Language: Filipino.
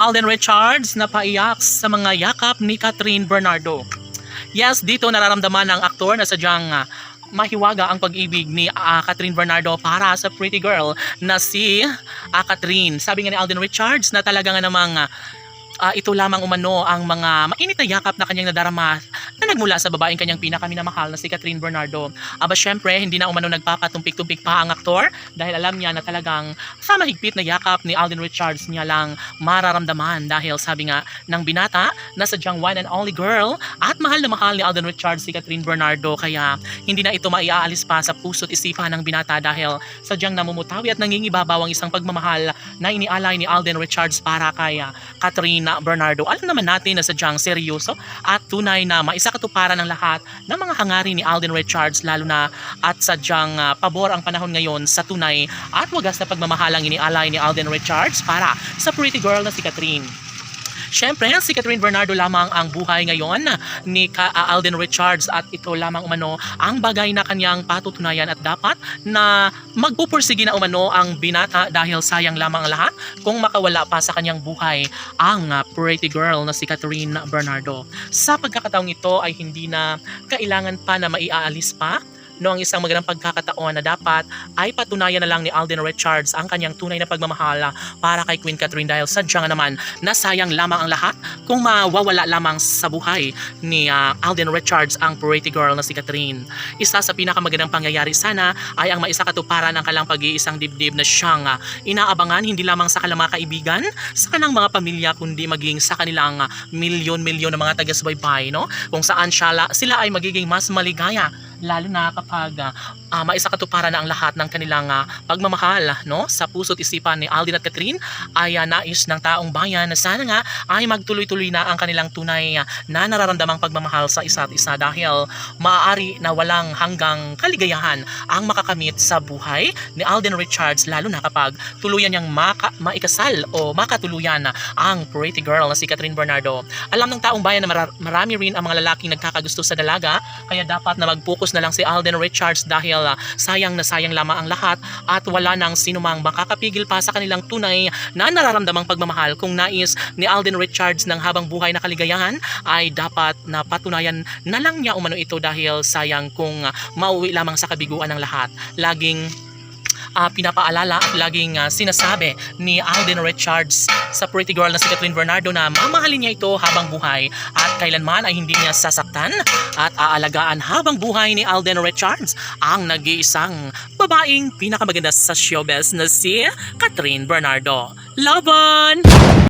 Alden Richards napaiyak sa mga yakap ni Catherine Bernardo. Yes, dito nararamdaman ng aktor na sadyang mahiwaga ang pag-ibig ni Catherine Bernardo para sa pretty girl na si Catherine. Sabi nga ni Alden Richards na talaga nga namang ito lamang umano ang mga mainit na yakap na kanyang nadarama na nagmula sa babaeng kanyang pinakaminamahal na si Catherine Bernardo. Aba syempre, hindi na umano nagpapatumpik-tumpik pa ang aktor dahil alam niya na talagang sa mahigpit na yakap ni Alden Richards niya lang mararamdaman dahil sabi nga ng binata na sadyang one and only girl at mahal na mahal ni Alden Richards si Catherine Bernardo kaya hindi na ito maiaalis pa sa puso't isipan ng binata dahil sadyang namumutawi at nangingibabaw ang isang pagmamahal na inialay ni Alden Richards para kay Catherine Bernardo. Alam naman natin na sadyang seryoso at tunay na maisakatuparan ng lahat ng mga hangarin ni Alden Richards lalo na at sadyang pabor ang panahon ngayon sa tunay at wagas na pagmamahalang inialay ni Alden Richards para sa pretty girl na si Catherine. Siyempre, si Catherine Bernardo lamang ang buhay ngayon ni Alden Richards at ito lamang umano ang bagay na kanyang patutunayan at dapat na magpupursige na umano ang binata dahil sayang lamang ang lahat kung makawala pa sa kanyang buhay ang pretty girl na si Catherine Bernardo. Sa pagkakataong ito ay hindi na kailangan pa na maiaalis pa no ang isang magandang pagkakataon na dapat ay patunayan na lang ni Alden Richards ang kanyang tunay na pagmamahal para kay Queen Catherine dahil sadya nga naman nasayang lamang ang lahat kung mawawala lamang sa buhay ni Alden Richards ang pretty girl na si Catherine. Isa sa pinakamagandang pangyayari sana ay ang maisakatuparan ng kalang pag-iisang dibdib na siyang inaabangan hindi lamang sa kanilang mga kaibigan, sa kanilang mga pamilya kundi maging sa kanilang milyon-milyon na mga taga-subaybay, no? Kung saan sila ay magiging mas maligaya lalo na kapag maisakatuparan na ang lahat ng kanilang pagmamahal no sa puso't isipan ni Alden at Catherine ay nais ng taong bayan na sana nga ay magtuloy-tuloy na ang kanilang tunay na nararamdamang pagmamahal sa isa't isa dahil maaari na walang hanggang kaligayahan ang makakamit sa buhay ni Alden Richards lalo na kapag tuluyan niyang maikasal o makatuluyan ang pretty girl na si Catherine Bernardo. Alam ng taong bayan na marami rin ang mga lalaking nagkakagusto sa dalaga kaya dapat na mag-focus na lang si Alden Richards dahil sayang na sayang lamang ang lahat at wala nang sinumang makakapigil pa sa kanilang tunay na nararamdamang pagmamahal. Kung nais ni Alden Richards ng habang buhay na kaligayahan ay dapat na patunayan na lang niya umano ito dahil sayang kung mauwi lamang sa kabiguan ng lahat. Laging pinapaalala at laging sinasabi ni Alden Richards sa pretty girl na si Catherine Bernardo na mamahalin niya ito habang buhay at kailanman ay hindi niya sasaktan at aalagaan habang buhay ni Alden Richards ang nag-iisang babaeng pinakamaganda sa showbiz na si Catherine Bernardo. Laban!